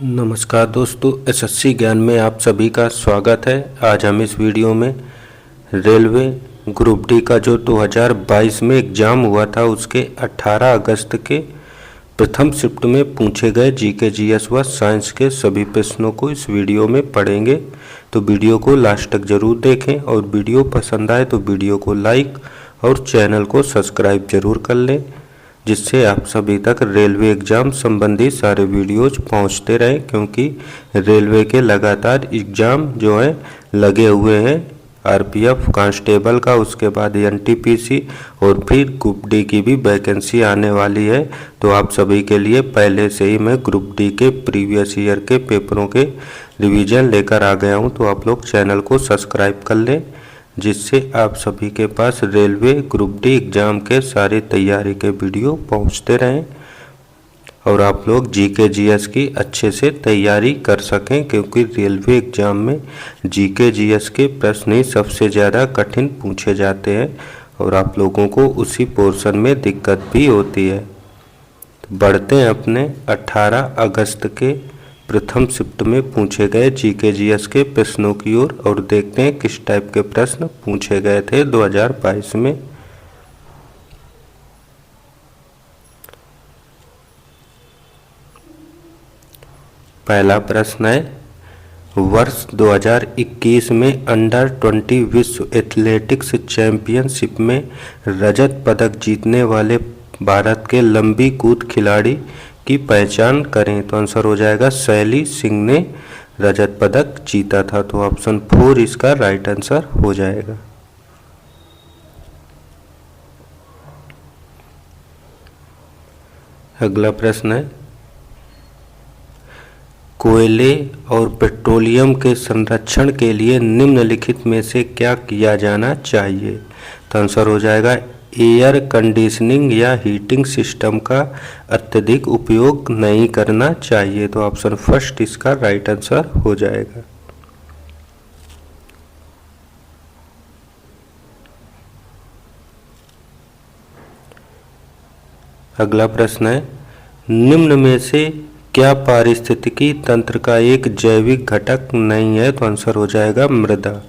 नमस्कार दोस्तों, एसएससी ज्ञान में आप सभी का स्वागत है। आज हम इस वीडियो में रेलवे ग्रुप डी का जो 2022 में एग्ज़ाम हुआ था उसके 18 अगस्त के प्रथम शिफ्ट में पूछे गए जीके जीएस व साइंस के सभी प्रश्नों को इस वीडियो में पढ़ेंगे। तो वीडियो को लास्ट तक ज़रूर देखें और वीडियो पसंद आए तो वीडियो को लाइक और चैनल को सब्सक्राइब जरूर कर लें, जिससे आप सभी तक रेलवे एग्ज़ाम संबंधी सारे वीडियोज पहुंचते रहें, क्योंकि रेलवे के लगातार एग्ज़ाम जो है लगे हुए हैं। आरपीएफ कांस्टेबल का, उसके बाद एनटीपीसी और फिर ग्रुप डी की भी वैकेंसी आने वाली है। तो आप सभी के लिए पहले से ही मैं ग्रुप डी के प्रीवियस ईयर के पेपरों के रिवीजन लेकर आ गया हूं। तो आप लोग चैनल को सब्सक्राइब कर लें, जिससे आप सभी के पास रेलवे ग्रुप डी एग्ज़ाम के सारी तैयारी के वीडियो पहुंचते रहें और आप लोग जीके जीएस की अच्छे से तैयारी कर सकें, क्योंकि रेलवे एग्ज़ाम में जीके जीएस के प्रश्न ही सबसे ज़्यादा कठिन पूछे जाते हैं और आप लोगों को उसी पोर्शन में दिक्कत भी होती है। तो बढ़ते हैं अपने 18 अगस्त के प्रथम शिफ्ट में पूछे गए जीके जीएस के प्रश्नों की ओर और देखते हैं किस टाइप के प्रश्न पूछे गए थे 2022 में। पहला प्रश्न है, वर्ष 2021 में अंडर 20 विश्व एथलेटिक्स चैंपियनशिप में रजत पदक जीतने वाले भारत के लंबी कूद खिलाड़ी की पहचान करें। तो आंसर हो जाएगा शैली सिंह ने रजत पदक जीता था। तो ऑप्शन 4 इसका राइट आंसर हो जाएगा। अगला प्रश्न है, कोयले और पेट्रोलियम के संरक्षण के लिए निम्नलिखित में से क्या किया जाना चाहिए। तो आंसर हो जाएगा एयर कंडीशनिंग या हीटिंग सिस्टम का अत्यधिक उपयोग नहीं करना चाहिए। तो ऑप्शन फर्स्ट इसका राइट आंसर हो जाएगा। अगला प्रश्न है, निम्न में से क्या पारिस्थितिकी तंत्र का एक जैविक घटक नहीं है। तो आंसर हो जाएगा मृदा।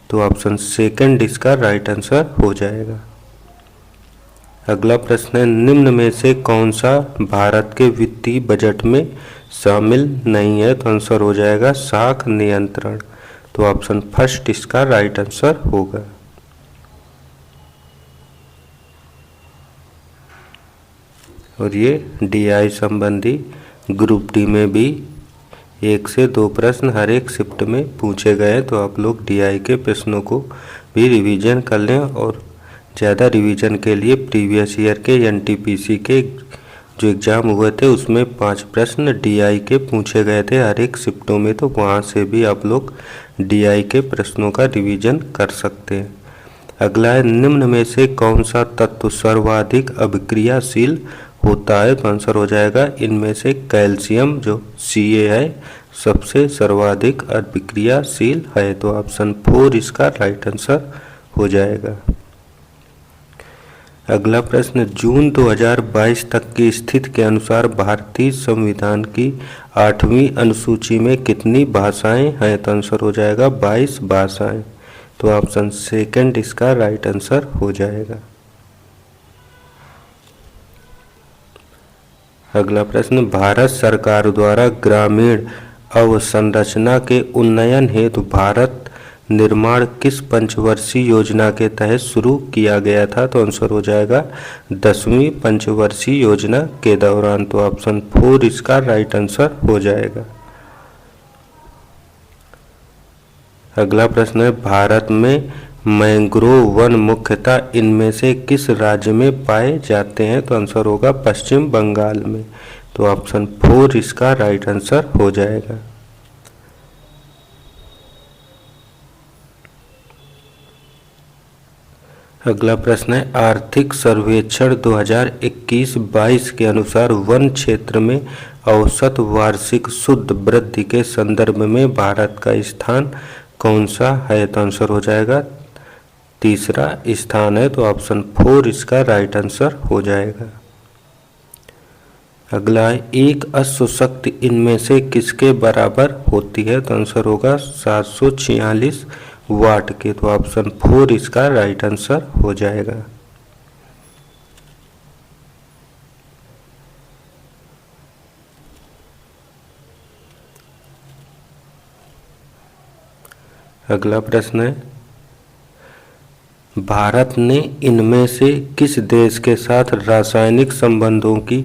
तो ऑप्शन सेकंड इसका राइट आंसर हो जाएगा। अगला प्रश्न है, निम्न में से कौन सा भारत के वित्तीय बजट में शामिल नहीं है। तो आंसर हो जाएगा साख नियंत्रण। तो ऑप्शन फर्स्ट इसका राइट आंसर होगा। और ये डीआई संबंधी ग्रुप डी में भी 1 से 2 प्रश्न हर एक शिफ्ट में पूछे गए हैं। तो आप लोग डीआई के प्रश्नों को भी रिवीजन कर लें और ज़्यादा रिवीजन के लिए प्रीवियस ईयर के एनटीपीसी के जो एग्ज़ाम हुए थे उसमें 5 प्रश्न डीआई के पूछे गए थे हर एक शिफ्टों में। तो वहाँ से भी आप लोग डीआई के प्रश्नों का रिवीजन कर सकते हैं। अगला है, निम्न में से कौन सा तत्व सर्वाधिक अभिक्रियाशील होता है। तो आंसर हो जाएगा इनमें से कैल्शियम जो Ca है सबसे सर्वाधिक अभिक्रियाशील है। तो ऑप्शन 4 इसका राइट आंसर हो जाएगा। अगला प्रश्न, जून 2022 तक की स्थिति के अनुसार भारतीय संविधान की 8वीं अनुसूची में कितनी भाषाएं हैं। तो आंसर हो जाएगा 22 भाषाएं। तो ऑप्शन सेकंड इसका राइट आंसर हो जाएगा। अगला प्रश्न, भारत सरकार द्वारा ग्रामीण अवसंरचना के उन्नयन हेतु भारत निर्माण किस पंचवर्षीय योजना के तहत शुरू किया गया था। तो आंसर हो जाएगा 10वीं पंचवर्षीय योजना के दौरान। तो ऑप्शन 4 इसका राइट आंसर हो जाएगा। अगला प्रश्न है, भारत में मैंग्रोव वन मुख्यतः इनमें से किस राज्य में पाए जाते हैं। तो आंसर होगा पश्चिम बंगाल में। तो ऑप्शन 4 इसका राइट आंसर हो जाएगा। अगला प्रश्न है, आर्थिक सर्वेक्षण 2021-22 के अनुसार वन क्षेत्र में औसत वार्षिक शुद्ध वृद्धि के संदर्भ में भारत का स्थान कौन सा है। तो आंसर हो जाएगा तीसरा स्थान है। तो ऑप्शन 4 इसका राइट आंसर हो जाएगा। अगला है एक अश्व शक्ति इनमें से किसके बराबर होती है? तो आंसर होगा 746 वाट के। तो ऑप्शन 4 इसका राइट आंसर हो जाएगा। अगला प्रश्न है भारत ने इनमें से किस देश के साथ रासायनिक संबंधों की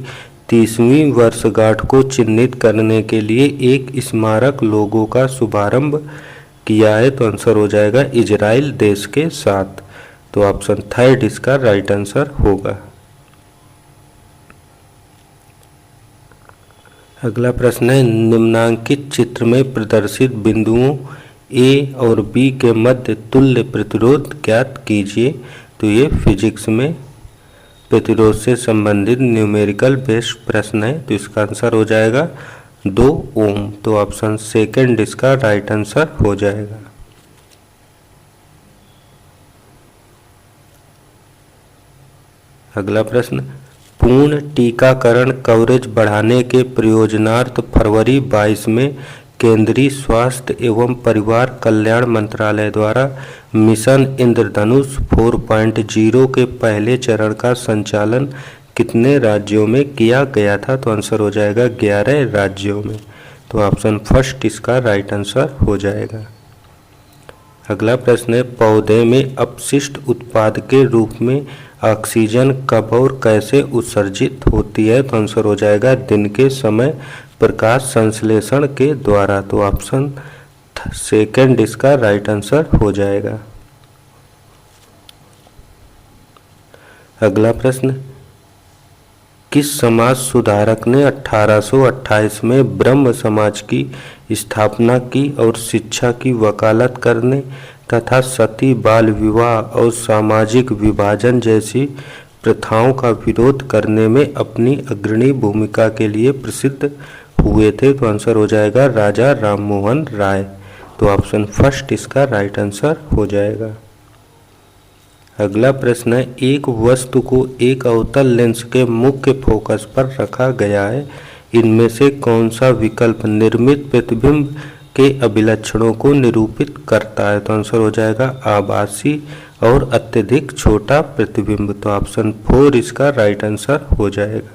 30वीं वर्षगांठ को चिन्हित करने के लिए एक स्मारक लोगो का शुभारंभ किया है? तो आंसर हो जाएगा इजराइल देश के साथ। तो ऑप्शन 3 इसका राइट आंसर होगा। अगला प्रश्न है निम्नांकित चित्र में प्रदर्शित बिंदुओं ए और बी के मध्य तुल्य प्रतिरोध ज्ञात कीजिए। तो ये फिजिक्स में प्रतिरोध से संबंधित न्यूमेरिकल बेस्ड प्रश्न है। तो इसका आंसर हो जाएगा 2 ओम। तो ऑप्शन 2 इसका राइट आंसर हो जाएगा। अगला प्रश्न पूर्ण टीकाकरण कवरेज बढ़ाने के प्रयोजनार्थ फरवरी 22 में केंद्रीय स्वास्थ्य एवं परिवार कल्याण मंत्रालय द्वारा मिशन इंद्रधनुष 4.0 के पहले चरण का संचालन कितने राज्यों में किया गया था? तो आंसर हो जाएगा 11 राज्यों में। तो ऑप्शन 1 इसका राइट आंसर हो जाएगा। अगला प्रश्न है पौधे में अपशिष्ट उत्पाद के रूप में ऑक्सीजन कब और कैसे उत्सर्जित होती है? तो आंसर हो जाएगा दिन के समय प्रकाश संश्लेषण के द्वारा। तो ऑप्शन 2 इसका राइट आंसर हो जाएगा। अगला प्रश्न किस समाज सुधारक ने 1828 में ब्रह्म समाज की स्थापना की और शिक्षा की वकालत करने तथा सती बाल विवाह और सामाजिक विभाजन जैसी प्रथाओं का विरोध करने में अपनी अग्रणी भूमिका के लिए प्रसिद्ध हुए थे? तो आंसर हो जाएगा राजा राममोहन राय। तो ऑप्शन 1 इसका राइट आंसर हो जाएगा। अगला प्रश्न है एक वस्तु को एक अवतल लेंस के मुख्य फोकस पर रखा गया है, इनमें से कौन सा विकल्प निर्मित प्रतिबिंब के अभिलक्षणों को निरूपित करता है? तो आंसर हो जाएगा आभासी और अत्यधिक छोटा प्रतिबिंब। तो ऑप्शन 4 इसका राइट आंसर हो जाएगा।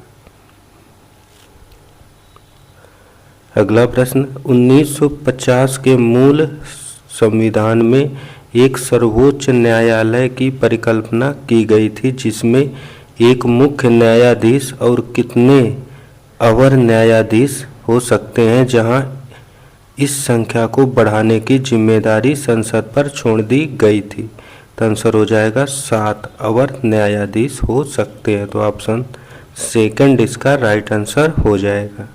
अगला प्रश्न 1950 के मूल संविधान में एक सर्वोच्च न्यायालय की परिकल्पना की गई थी जिसमें एक मुख्य न्यायाधीश और कितने अवर न्यायाधीश हो सकते हैं, जहां इस संख्या को बढ़ाने की जिम्मेदारी संसद पर छोड़ दी गई थी? तो आंसर हो जाएगा 7 अवर न्यायाधीश हो सकते हैं। तो ऑप्शन 2 इसका राइट आंसर हो जाएगा।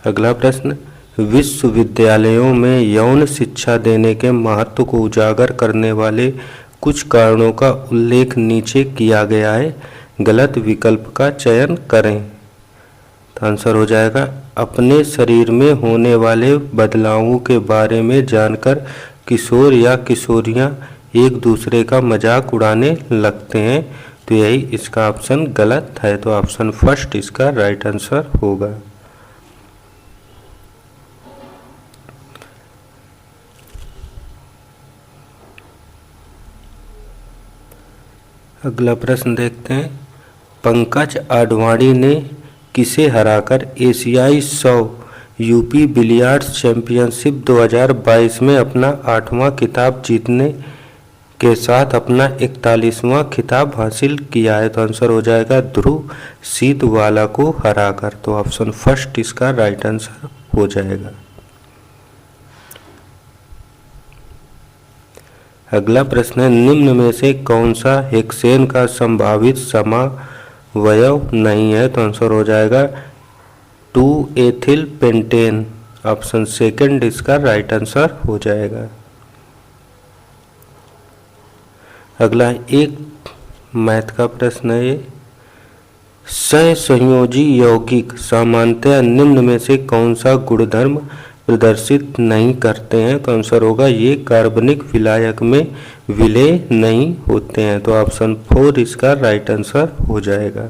अगला प्रश्न विश्वविद्यालयों में यौन शिक्षा देने के महत्व को उजागर करने वाले कुछ कारणों का उल्लेख नीचे किया गया है, गलत विकल्प का चयन करें। तो आंसर हो जाएगा अपने शरीर में होने वाले बदलावों के बारे में जानकर किशोर या किशोरियां एक दूसरे का मजाक उड़ाने लगते हैं। तो यही इसका ऑप्शन गलत है। तो ऑप्शन 1 इसका राइट आंसर होगा। अगला प्रश्न देखते हैं पंकज आडवाणी ने किसे हराकर एशियाई 100 यूपी बिलियर्ड्स चैंपियनशिप 2022 में अपना 8वां खिताब जीतने के साथ अपना 41वां खिताब हासिल किया है? तो आंसर हो जाएगा ध्रुव सीतवाला को हराकर। तो ऑप्शन 1 इसका राइट आंसर हो जाएगा। अगला प्रश्न है निम्न में से कौन सा हेक्सेन का संभावित समावयव नहीं है? तो आंसर हो जाएगा 2 एथिल पेंटेन। ऑप्शन 2 इसका राइट आंसर हो जाएगा। अगला एक मैथ का प्रश्न है ये सहसंयोजी यौगिक सामान्यतः निम्न में से कौन सा गुणधर्म प्रदर्शित नहीं करते हैं? तो आंसर होगा ये कार्बनिक विलायक में विलय नहीं होते हैं। तो ऑप्शन 4 इसका राइट आंसर हो जाएगा।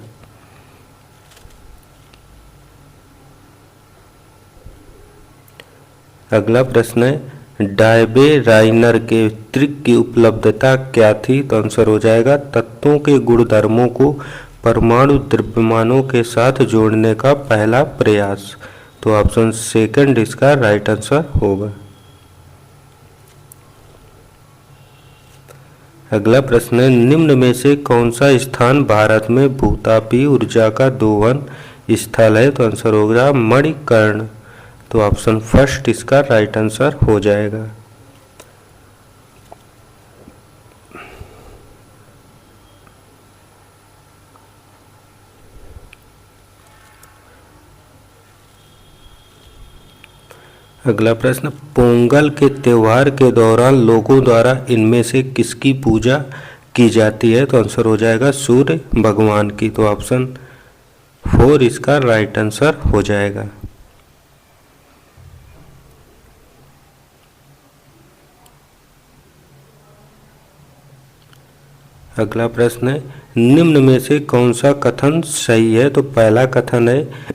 अगला प्रश्न है डायबेराइनर के त्रिक की उपलब्धता क्या थी? तो आंसर हो जाएगा तत्वों के गुणधर्मों को परमाणु द्रव्यमानों के साथ जोड़ने का पहला प्रयास। तो ऑप्शन सेकंड इसका राइट आंसर होगा। अगला प्रश्न है निम्न में से कौन सा स्थान भारत में भूतापीय ऊर्जा का दोहन स्थल है? तो आंसर होगा मणिकर्ण। तो ऑप्शन फर्स्ट इसका राइट आंसर हो जाएगा। अगला प्रश्न पोंगल के त्योहार के दौरान लोगों द्वारा इनमें से किसकी पूजा की जाती है? तो आंसर हो जाएगा सूर्य भगवान की। तो ऑप्शन 4 इसका राइट आंसर हो जाएगा। अगला प्रश्न है निम्न में से कौन सा कथन सही है? तो पहला कथन है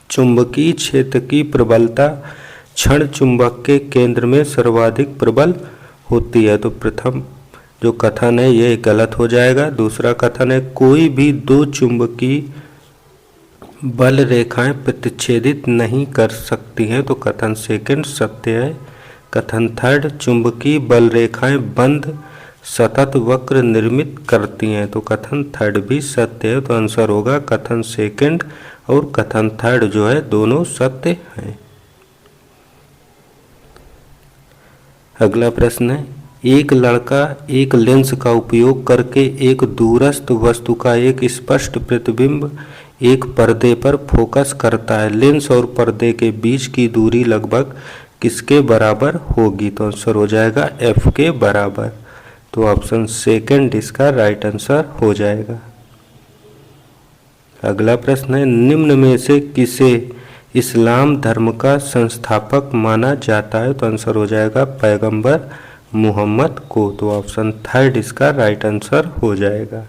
चुंबकीय क्षेत्र की प्रबलता क्षण चुंबक के केंद्र में सर्वाधिक प्रबल होती है। तो प्रथम जो कथन है ये गलत हो जाएगा। दूसरा कथन है कोई भी दो चुंबकीय बल रेखाएं प्रतिच्छेदित नहीं कर सकती हैं। तो कथन सेकंड सत्य है। कथन थर्ड चुंबकीय बल रेखाएं बंद सतत वक्र निर्मित करती हैं। तो कथन थर्ड भी सत्य है। तो आंसर होगा कथन सेकंड और कथन थर्ड जो है दोनों सत्य हैं। अगला प्रश्न है एक लड़का एक लेंस का उपयोग करके एक दूरस्थ वस्तु का एक स्पष्ट प्रतिबिंब एक पर्दे पर फोकस करता है। लेंस और पर्दे के बीच की दूरी लगभग किसके बराबर होगी? तो आंसर हो जाएगा f के बराबर। तो ऑप्शन सेकंड इसका राइट आंसर हो जाएगा। अगला प्रश्न है निम्न में से किसे इस्लाम धर्म का संस्थापक माना जाता है? तो आंसर हो जाएगा पैगंबर मोहम्मद को। तो ऑप्शन थर्ड इसका राइट आंसर हो जाएगा।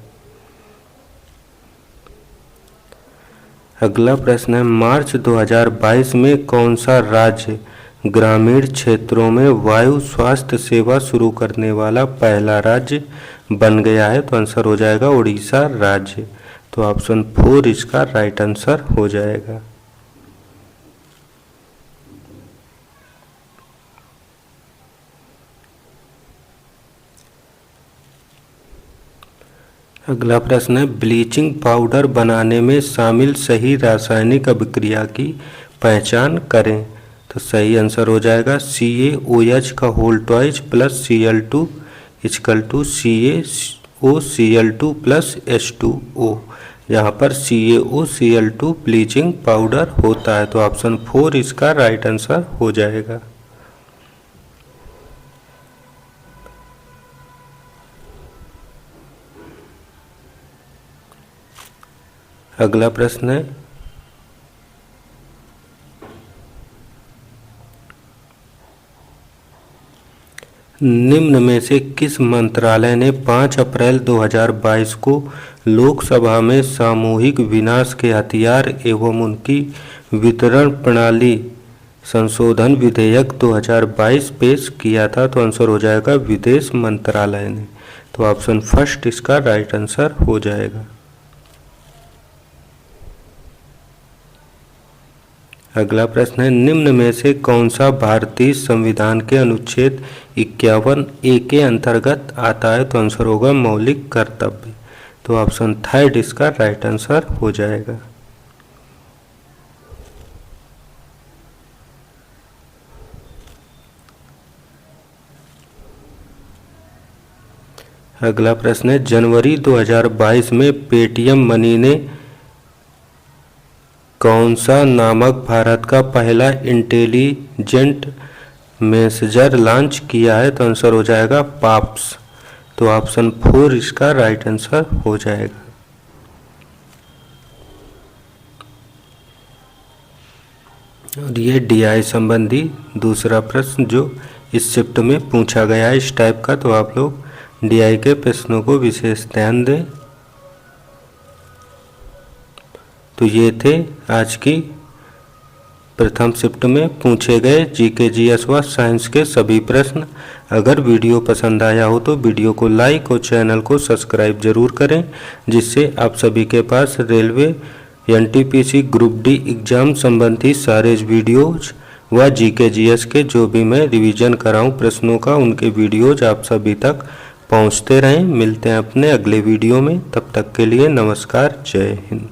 अगला प्रश्न है मार्च 2022 में कौन सा राज्य ग्रामीण क्षेत्रों में वायु स्वास्थ्य सेवा शुरू करने वाला पहला राज्य बन गया है? तो आंसर हो जाएगा उड़ीसा राज्य। तो ऑप्शन 4 इसका राइट आंसर हो जाएगा। अगला प्रश्न है ब्लीचिंग पाउडर बनाने में शामिल सही रासायनिक अभिक्रिया की पहचान करें। तो सही आंसर हो जाएगा CaOH का whole twice plus Cl2 equal to CaOCl2 plus H2O। यहाँ पर CaOCl2 ब्लीचिंग पाउडर होता है। तो ऑप्शन 4 इसका राइट आंसर हो जाएगा। अगला प्रश्न है निम्न में से किस मंत्रालय ने 5 अप्रैल 2022 को लोकसभा में सामूहिक विनाश के हथियार एवं उनकी वितरण प्रणाली संशोधन विधेयक 2022 पेश किया था? तो आंसर हो जाएगा विदेश मंत्रालय ने। तो ऑप्शन फर्स्ट इसका राइट आंसर हो जाएगा। अगला प्रश्न है निम्न में से कौन सा भारतीय संविधान के अनुच्छेद 51A के अंतर्गत आता है? तो आंसर होगा मौलिक कर्तव्य। तो ऑप्शन थर्ड इसका राइट आंसर हो जाएगा। अगला प्रश्न है जनवरी 2022 में पेटीएम मनी ने कौन सा नामक भारत का पहला इंटेलिजेंट मैसेजर लॉन्च किया है? तो आंसर हो जाएगा पाप्स। तो ऑप्शन 4 इसका राइट आंसर हो जाएगा। और ये DI संबंधी दूसरा प्रश्न जो इस शिफ्ट में पूछा गया है इस टाइप का। तो आप लोग DI के प्रश्नों को विशेष ध्यान दें। तो ये थे आज की प्रथम शिफ्ट में पूछे गए जीके जीएस व साइंस के सभी प्रश्न। अगर वीडियो पसंद आया हो तो वीडियो को लाइक और चैनल को सब्सक्राइब जरूर करें, जिससे आप सभी के पास railway NTPC group D exam संबंधी सारे वीडियोज व जीके जीएस के जो भी मैं रिवीजन कराऊं प्रश्नों का, उनके वीडियोज आप सभी तक पहुंचते रहें। मिलते हैं अपने अगले वीडियो में, तब तक के लिए नमस्कार, जय हिंद।